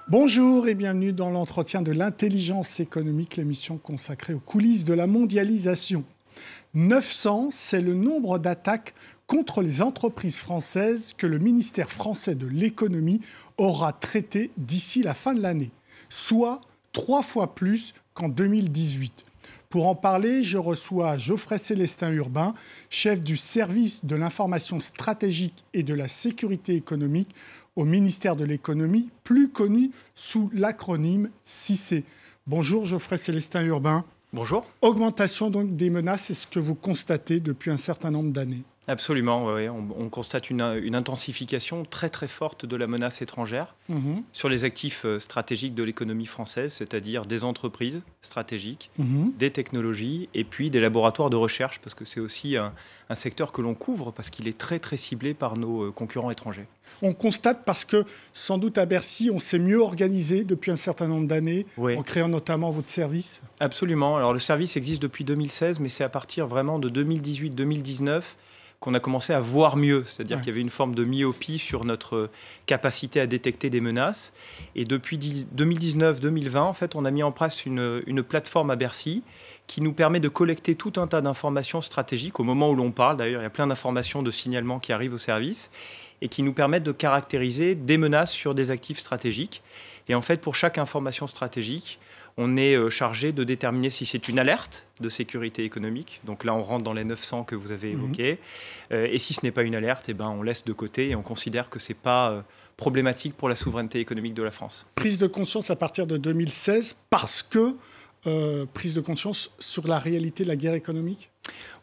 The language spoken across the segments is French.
Bonjour et bienvenue dans l'entretien de l'intelligence économique, l'émission consacrée aux coulisses de la mondialisation. 900, c'est le nombre d'attaques contre les entreprises françaises que le ministère français de l'économie aura traité d'ici la fin de l'année, soit 3 fois plus qu'en 2018. Pour en parler, je reçois Geoffrey Célestin Urbain, chef du service de l'information stratégique et de la sécurité économique au ministère de l'économie, plus connu sous l'acronyme CICE. Bonjour Geoffrey Célestin Urbain. Bonjour. Augmentation donc des menaces, c'est ce que vous constatez depuis un certain nombre d'années. Absolument, oui. On constate une intensification très très forte de la menace étrangère sur les actifs stratégiques de l'économie française, c'est-à-dire des entreprises stratégiques, des technologies et puis des laboratoires de recherche, parce que c'est aussi un secteur que l'on couvre, parce qu'il est très très ciblé par nos concurrents étrangers. On constate parce que sans doute à Bercy, on s'est mieux organisé depuis un certain nombre d'années, en créant notamment votre service. Absolument. Alors le service existe depuis 2016, mais c'est à partir vraiment de 2018-2019 qu'on a commencé à voir mieux, c'est-à-dire qu'il y avait une forme de myopie sur notre capacité à détecter des menaces. Et depuis 2019-2020, en fait, on a mis en place une plateforme à Bercy qui nous permet de collecter tout un tas d'informations stratégiques au moment où l'on parle. D'ailleurs, il y a plein d'informations de signalement qui arrivent au service et qui nous permettent de caractériser des menaces sur des actifs stratégiques. Et en fait, pour chaque information stratégique, on est chargé de déterminer si c'est une alerte de sécurité économique. Donc là, on rentre dans les 900 que vous avez évoqués. Et si ce n'est pas une alerte, on laisse de côté et on considère que ce n'est pas problématique pour la souveraineté économique de la France. Prise de conscience à partir de 2016 parce que prise de conscience sur la réalité de la guerre économique ?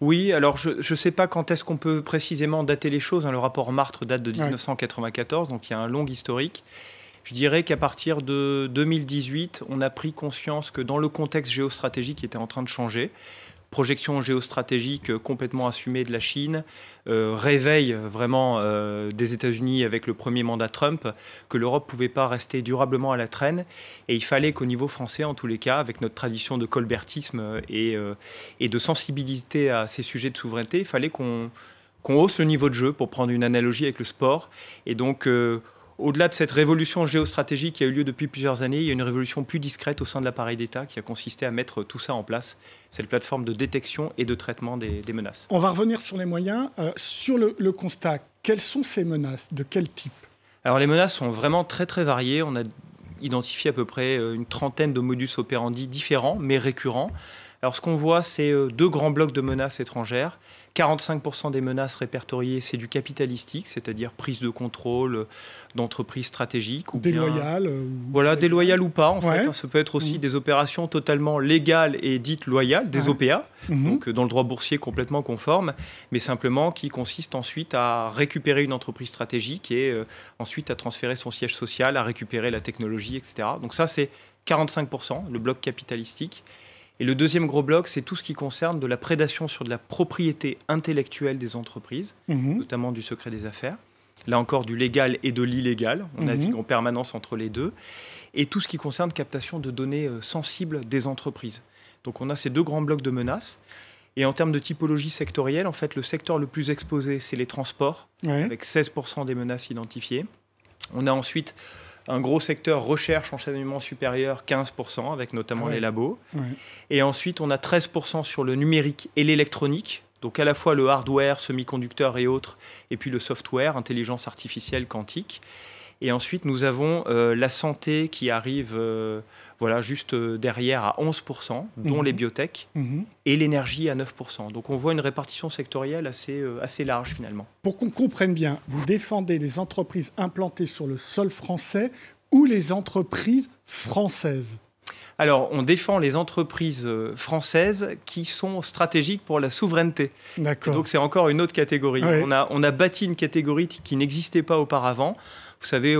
Oui, alors je ne sais pas quand est-ce qu'on peut précisément dater les choses. Le rapport Martre date de 1994, donc il y a un long historique. Je dirais qu'à partir de 2018, on a pris conscience que dans le contexte géostratégique qui était en train de changer, projection géostratégique complètement assumée de la Chine, réveil vraiment des États-Unis avec le premier mandat Trump, que l'Europe ne pouvait pas rester durablement à la traîne. Et il fallait qu'au niveau français, en tous les cas, avec notre tradition de colbertisme et de sensibilité à ces sujets de souveraineté, il fallait qu'on hausse le niveau de jeu, pour prendre une analogie avec le sport. Et donc, au-delà de cette révolution géostratégique qui a eu lieu depuis plusieurs années, il y a une révolution plus discrète au sein de l'appareil d'État qui a consisté à mettre tout ça en place. C'est la plateforme de détection et de traitement des menaces. On va revenir sur les moyens. Sur le constat, quelles sont ces menaces ? De quel type ? Alors les menaces sont vraiment très très variées. On a identifié à peu près une trentaine de modus operandi différents mais récurrents. Alors ce qu'on voit, c'est deux grands blocs de menaces étrangères. 45% des menaces répertoriées, c'est du capitalistique, c'est-à-dire prise de contrôle d'entreprises stratégiques. Ou déloyales. Voilà, déloyales ou pas, en fait. Ça peut être aussi des opérations totalement légales et dites loyales, des OPA, donc dans le droit boursier complètement conforme, mais simplement qui consistent ensuite à récupérer une entreprise stratégique et ensuite à transférer son siège social, à récupérer la technologie, etc. Donc ça, c'est 45%, le bloc capitalistique. Et le deuxième gros bloc, c'est tout ce qui concerne de la prédation sur de la propriété intellectuelle des entreprises, notamment du secret des affaires. Là encore, du légal et de l'illégal. On navigue en permanence entre les deux. Et tout ce qui concerne captation de données sensibles des entreprises. Donc on a ces deux grands blocs de menaces. Et en termes de typologie sectorielle, en fait, le secteur le plus exposé, c'est les transports, avec 16% des menaces identifiées. On a ensuite un gros secteur recherche, enseignement supérieur, 15%, avec notamment les labos. Et ensuite, on a 13% sur le numérique et l'électronique, donc à la fois le hardware, semi-conducteurs et autres, et puis le software, intelligence artificielle, quantique. Et ensuite, nous avons la santé qui arrive juste derrière à 11%, dont les biotech, et l'énergie à 9%. Donc on voit une répartition sectorielle assez large finalement. Pour qu'on comprenne bien, vous défendez les entreprises implantées sur le sol français ou les entreprises françaises ? Alors, on défend les entreprises françaises qui sont stratégiques pour la souveraineté. D'accord. Donc, c'est encore une autre catégorie. On a bâti une catégorie qui n'existait pas auparavant. Vous savez,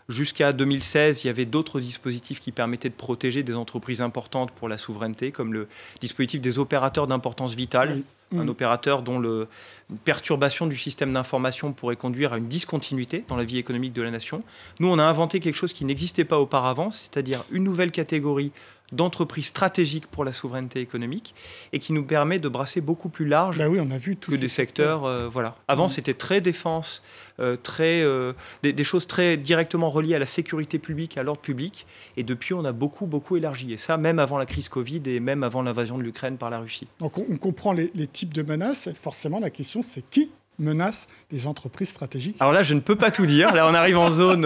jusqu'à 2016, il y avait d'autres dispositifs qui permettaient de protéger des entreprises importantes pour la souveraineté, comme le dispositif des opérateurs d'importance vitale. Un opérateur dont une perturbation du système d'information pourrait conduire à une discontinuité dans la vie économique de la nation. Nous, on a inventé quelque chose qui n'existait pas auparavant, c'est-à-dire une nouvelle catégorie d'entreprise stratégique pour la souveraineté économique et qui nous permet de brasser beaucoup plus large on a vu que des secteurs. Voilà. Avant, c'était très défense, des choses très directement reliées à la sécurité publique, à l'ordre public. Et depuis, on a beaucoup élargi. Et ça, même avant la crise Covid et même avant l'invasion de l'Ukraine par la Russie. Donc, on comprend les types de menaces. Forcément, la question, c'est qui menace les entreprises stratégiques? Alors là, je ne peux pas tout dire. Là, on arrive en zone...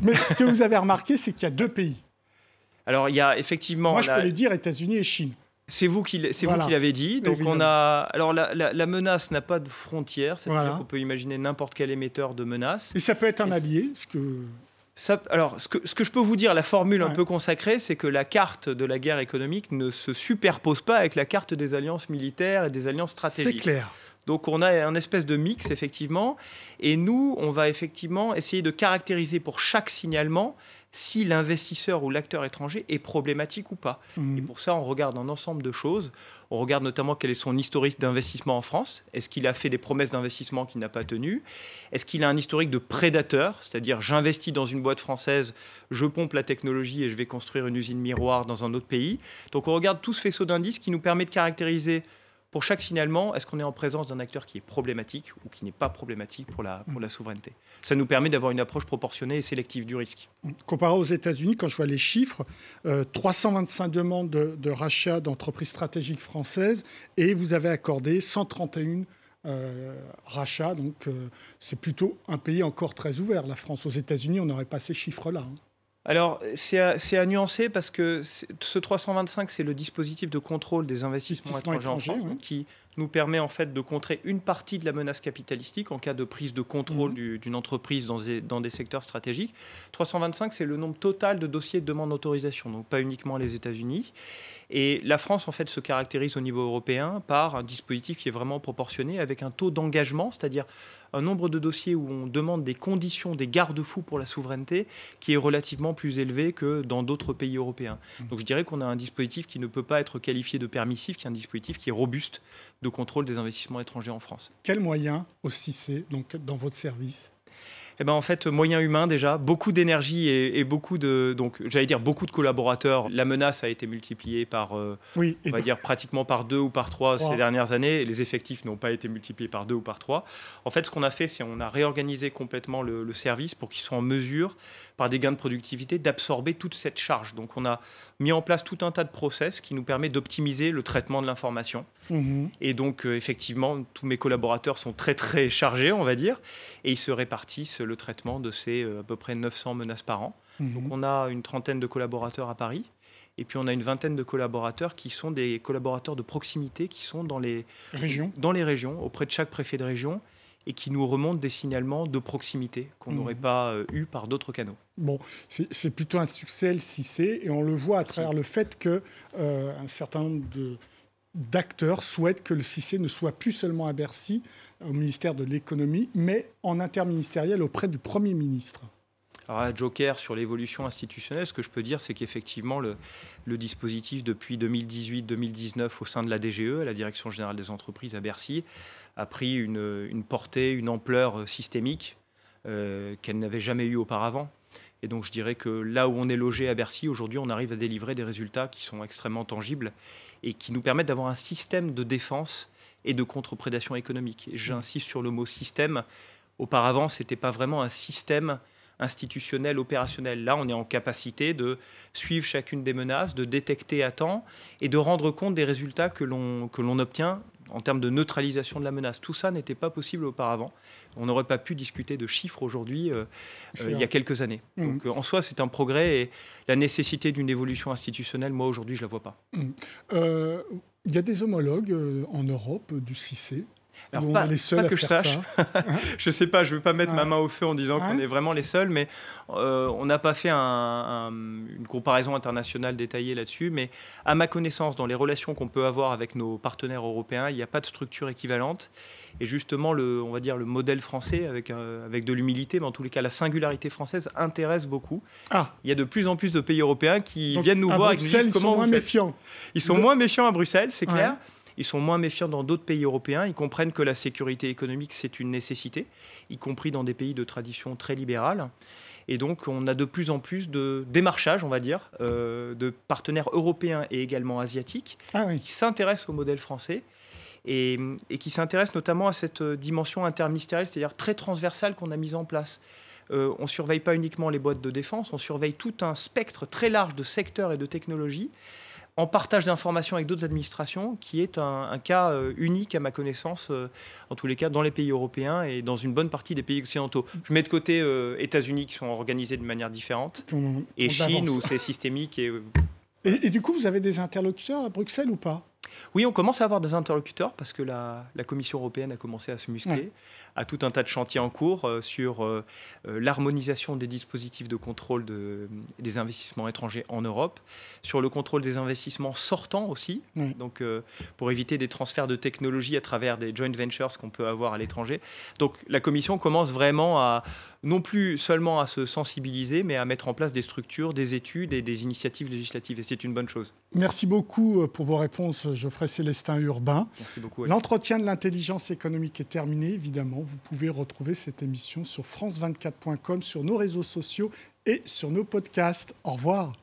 Mais ce que vous avez remarqué, c'est qu'il y a 2 pays. Alors, il y a effectivement... Moi, je peux les dire, États-Unis et Chine. C'est vous qui l'avez dit. Donc, alors, la menace n'a pas de frontières. C'est-à-dire qu'on peut imaginer n'importe quel émetteur de menace. Et ça peut être un allié, Alors, ce que je peux vous dire, la formule un peu consacrée, c'est que la carte de la guerre économique ne se superpose pas avec la carte des alliances militaires et des alliances stratégiques. C'est clair. Donc, on a un espèce de mix, effectivement. Et nous, on va effectivement essayer de caractériser pour chaque signalement si l'investisseur ou l'acteur étranger est problématique ou pas. Et pour ça, on regarde un ensemble de choses. On regarde notamment quel est son historique d'investissement en France. Est-ce qu'il a fait des promesses d'investissement qu'il n'a pas tenues? Est-ce qu'il a un historique de prédateur? C'est-à-dire, j'investis dans une boîte française, je pompe la technologie et je vais construire une usine miroir dans un autre pays. Donc, on regarde tout ce faisceau d'indices qui nous permet de caractériser pour chaque signalement, est-ce qu'on est en présence d'un acteur qui est problématique ou qui n'est pas problématique pour la souveraineté? Ça nous permet d'avoir une approche proportionnée et sélective du risque. Comparé aux États-Unis, quand je vois les chiffres, 325 demandes de rachat d'entreprises stratégiques françaises et vous avez accordé 131 rachats. Donc, c'est plutôt un pays encore très ouvert, la France. Aux États-Unis, on n'aurait pas ces chiffres-là. Alors, c'est à nuancer parce que ce 325, c'est le dispositif de contrôle des investissements étrangers en France, qui nous permet en fait de contrer une partie de la menace capitalistique en cas de prise de contrôle d'une entreprise dans des secteurs stratégiques. 325, c'est le nombre total de dossiers de demande d'autorisation, donc pas uniquement les États-Unis. Et la France, en fait, se caractérise au niveau européen par un dispositif qui est vraiment proportionné avec un taux d'engagement, c'est-à-dire un nombre de dossiers où on demande des conditions, des garde-fous pour la souveraineté qui est relativement plus élevé que dans d'autres pays européens. Donc je dirais qu'on a un dispositif qui ne peut pas être qualifié de permissif, qui est un dispositif qui est robuste de contrôle des investissements étrangers en France. Quels moyens aussi c'est donc dans votre service? En fait, moyens humains déjà, beaucoup d'énergie et beaucoup de collaborateurs. La menace a été multipliée par, on va dire pratiquement par 2 ou par 3 ces dernières années. Les effectifs n'ont pas été multipliés par 2 ou par 3. En fait, ce qu'on a fait, c'est qu'on a réorganisé complètement le service pour qu'ils soient en mesure, par des gains de productivité, d'absorber toute cette charge. Donc, on a mis en place tout un tas de process qui nous permet d'optimiser le traitement de l'information. Et donc, effectivement, tous mes collaborateurs sont très, très chargés, on va dire, et ils se répartissent le traitement de ces à peu près 900 menaces par an. Donc, on a une trentaine de collaborateurs à Paris, et puis on a une vingtaine de collaborateurs qui sont des collaborateurs de proximité, qui sont dans les régions, auprès de chaque préfet de région, et qui nous remontent des signalements de proximité qu'on n'aurait pas eu par d'autres canaux. Bon, c'est plutôt un succès, le CICE, et on le voit à travers le fait qu'un certain nombre d'acteurs souhaitent que le CICE ne soit plus seulement à Bercy, au ministère de l'économie, mais en interministériel auprès du Premier ministre. Alors là, joker sur l'évolution institutionnelle, ce que je peux dire, c'est qu'effectivement, le dispositif depuis 2018-2019 au sein de la DGE, la Direction Générale des Entreprises à Bercy, a pris une portée, une ampleur systémique qu'elle n'avait jamais eue auparavant. Et donc je dirais que là où on est logé à Bercy, aujourd'hui, on arrive à délivrer des résultats qui sont extrêmement tangibles et qui nous permettent d'avoir un système de défense et de contre-prédation économique. Et j'insiste sur le mot système. Auparavant, ce n'était pas vraiment un système institutionnel, opérationnel. Là, on est en capacité de suivre chacune des menaces, de détecter à temps et de rendre compte des résultats que l'on obtient en termes de neutralisation de la menace. Tout ça n'était pas possible auparavant. On n'aurait pas pu discuter de chiffres aujourd'hui il y a quelques années. Donc, en soi, c'est un progrès et la nécessité d'une évolution institutionnelle, moi, aujourd'hui, je ne la vois pas. Il y a des homologues en Europe du CICE. Alors, pas que je sache. Je ne sais pas, je ne veux pas mettre ma main au feu en disant qu'on est vraiment les seuls, mais on n'a pas fait une comparaison internationale détaillée là-dessus. Mais à ma connaissance, dans les relations qu'on peut avoir avec nos partenaires européens, il n'y a pas de structure équivalente. Et justement, on va dire le modèle français, avec de l'humilité, mais en tous les cas, la singularité française intéresse beaucoup. Il y a de plus en plus de pays européens qui viennent nous voir et nous disent comment vous faites. Ils sont moins méfiants à Bruxelles, c'est clair. Ils sont moins méfiants dans d'autres pays européens. Ils comprennent que la sécurité économique, c'est une nécessité, y compris dans des pays de tradition très libérale. Et donc, on a de plus en plus de démarchage, on va dire, de partenaires européens et également asiatiques qui s'intéressent au modèle français et qui s'intéressent notamment à cette dimension interministérielle, c'est-à-dire très transversale qu'on a mise en place. On ne surveille pas uniquement les boîtes de défense, on surveille tout un spectre très large de secteurs et de technologies en partage d'informations avec d'autres administrations, qui est un cas unique à ma connaissance, en tous les cas dans les pays européens et dans une bonne partie des pays occidentaux. Je mets de côté États-Unis qui sont organisés de manière différente, et Chine où c'est systémique. Et du coup, vous avez des interlocuteurs à Bruxelles ou pas ? Oui, on commence à avoir des interlocuteurs parce que la Commission européenne a commencé à se muscler, a tout un tas de chantiers en cours sur l'harmonisation des dispositifs de contrôle des investissements étrangers en Europe, sur le contrôle des investissements sortants aussi, donc pour éviter des transferts de technologie à travers des joint ventures qu'on peut avoir à l'étranger. Donc la Commission commence vraiment à non plus seulement à se sensibiliser, mais à mettre en place des structures, des études et des initiatives législatives. Et c'est une bonne chose. Merci beaucoup pour vos réponses, Geoffrey Célestin Urbain. Merci beaucoup. L'entretien de l'intelligence économique est terminé, évidemment. Vous pouvez retrouver cette émission sur france24.com, sur nos réseaux sociaux et sur nos podcasts. Au revoir.